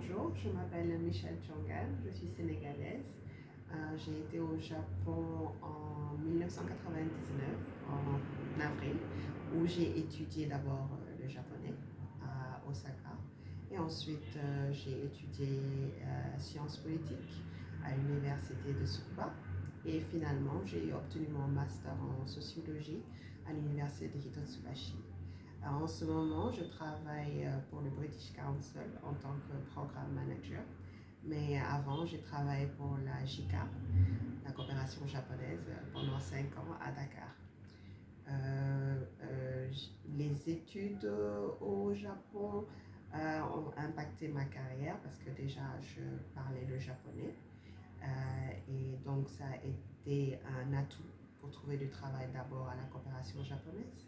Bonjour, je m'appelle Michelle Tchongan, je suis sénégalaise. J'ai été au Japon en 1999, en avril, où j'ai étudié d'abord le japonais à Osaka. Et ensuite, j'ai étudié sciences politiques à l'université de Tsukuba. Et finalement, j'ai obtenu mon master en sociologie à l'université de Hitotsubashi. En ce moment, je travaille pour le British Council en tant que programme manager. Mais avant, j'ai travaillé pour la JICA, la coopération japonaise, pendant 5 ans à Dakar. Les études au Japon ont impacté ma carrière parce que déjà, je parlais le japonais. Et donc, ça a été un atout pour trouver du travail d'abord à la coopération japonaise.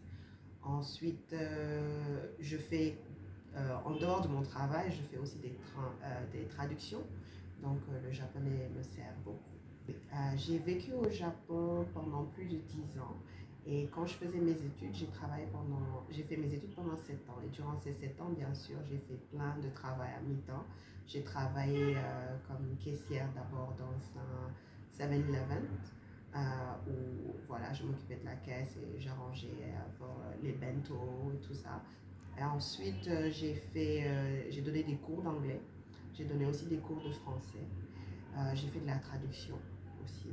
Ensuite, je fais, en dehors de mon travail, je fais aussi des traductions. Donc, le japonais me sert beaucoup. J'ai vécu au Japon pendant plus de 10 ans. Et quand je faisais mes études, j'ai fait mes études pendant 7 ans. Et durant ces 7 ans, bien sûr, j'ai fait plein de travail à mi-temps. J'ai travaillé comme caissière d'abord dans un 7-Eleven où voilà, je m'occupais de la caisse et j'arrangeais pour les bento et tout ça. Et ensuite, j'ai donné des cours d'anglais. J'ai donné aussi des cours de français. J'ai fait de la traduction aussi.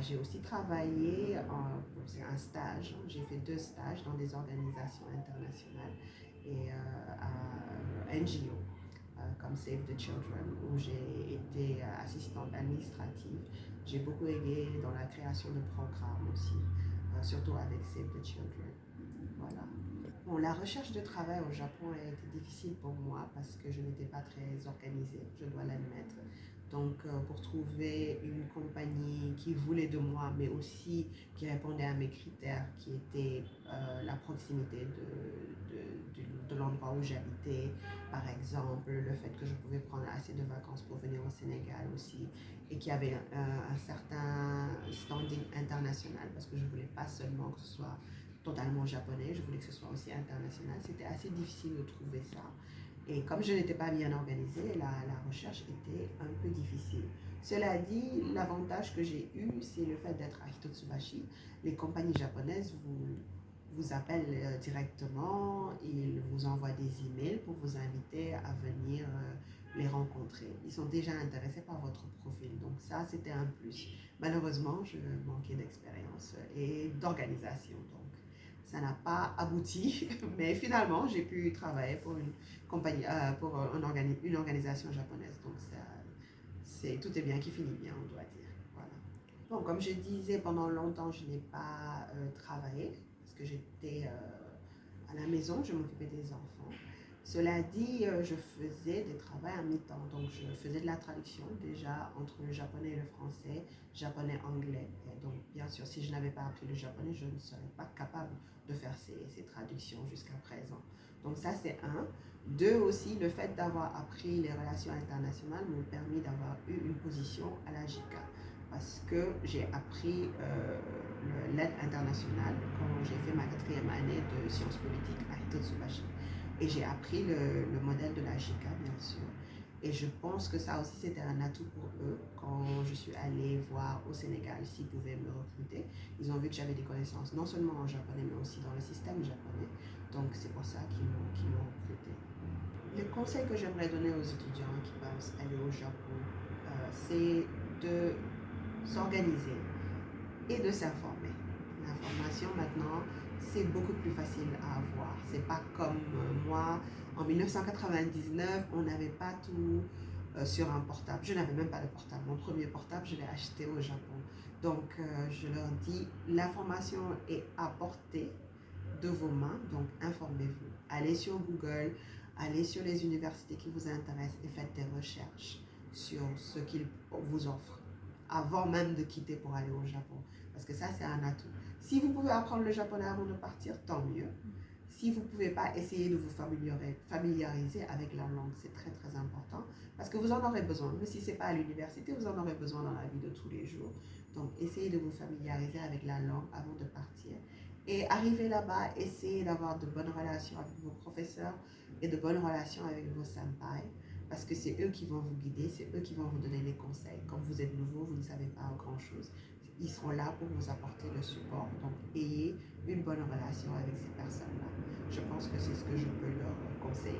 J'ai aussi travaillé, c'est un stage, j'ai fait 2 stages dans des organisations internationales et à NGO, comme Save the Children, où j'ai été assistante administrative. J'ai beaucoup aidé dans la création de programmes aussi, surtout avec Save the Children. Voilà. Bon, la recherche de travail au Japon a été difficile pour moi parce que je n'étais pas très organisée, je dois l'admettre. Donc, pour trouver une compagnie qui voulait de moi, mais aussi qui répondait à mes critères, qui étaient la proximité de l'endroit où j'habitais, par exemple, le fait que je pouvais prendre assez de vacances pour venir au Sénégal aussi, et qui avait un certain standing international, parce que je ne voulais pas seulement que ce soit totalement japonais, je voulais que ce soit aussi international. C'était assez difficile de trouver ça. Et comme je n'étais pas bien organisée, la recherche était un peu difficile. Cela dit, l'avantage que j'ai eu, c'est le fait d'être à Hitotsubashi. Les compagnies japonaises vous appellent directement, ils vous envoient des emails pour vous inviter à venir les rencontrer. Ils sont déjà intéressés par votre profil, donc ça c'était un plus. Malheureusement, je manquais d'expérience et d'organisation, donc ça n'a pas abouti, mais finalement j'ai pu travailler pour une compagnie, pour une organisation japonaise, donc tout est bien qui finit bien, on doit dire. Voilà. Bon, comme je disais, pendant longtemps je n'ai pas travaillé parce que j'étais à la maison, je m'occupais des enfants. Cela dit, je faisais des travaux à mi-temps, donc je faisais de la traduction déjà entre le japonais et le français, japonais-anglais. Et donc, bien sûr, si je n'avais pas appris le japonais, je ne serais pas capable de faire ces traductions jusqu'à présent. Donc ça, c'est un. Deux aussi, le fait d'avoir appris les relations internationales m'a permis d'avoir eu une position à la JICA parce que j'ai appris l'aide internationale quand j'ai fait ma 4e année de sciences politiques à Hitotsubashi. Et j'ai appris le modèle de la JICA, bien sûr. Et je pense que ça aussi, c'était un atout pour eux quand je suis allée voir au Sénégal s'ils pouvaient me recruter. Ils ont vu que j'avais des connaissances non seulement en japonais, mais aussi dans le système japonais. Donc, c'est pour ça qu'ils m'ont recruté. Le conseil que j'aimerais donner aux étudiants qui pensent aller au Japon, c'est de s'organiser et de s'informer. L'information maintenant, c'est beaucoup plus facile à avoir. C'est pas comme moi, en 1999, on n'avait pas tout sur un portable. Je n'avais même pas de portable. Mon premier portable, je l'ai acheté au Japon. Donc, je leur dis, l'information est à portée de vos mains, donc informez-vous. Allez sur Google, allez sur les universités qui vous intéressent et faites des recherches sur ce qu'ils vous offrent avant même de quitter pour aller au Japon. Parce que ça, c'est un atout. Si vous pouvez apprendre le japonais avant de partir, tant mieux. Si vous ne pouvez pas, essayer de vous familiariser avec la langue, c'est très très important parce que vous en aurez besoin. Même si ce n'est pas à l'université, vous en aurez besoin dans la vie de tous les jours. Donc, essayez de vous familiariser avec la langue avant de partir. Et arriver là-bas, essayez d'avoir de bonnes relations avec vos professeurs et de bonnes relations avec vos senpai parce que c'est eux qui vont vous guider, c'est eux qui vont vous donner les conseils. Comme vous êtes nouveau, vous ne savez pas grand-chose. Ils seront là pour vous apporter le support. Donc, ayez une bonne relation avec ces personnes-là. Je pense que c'est ce que je peux leur conseiller.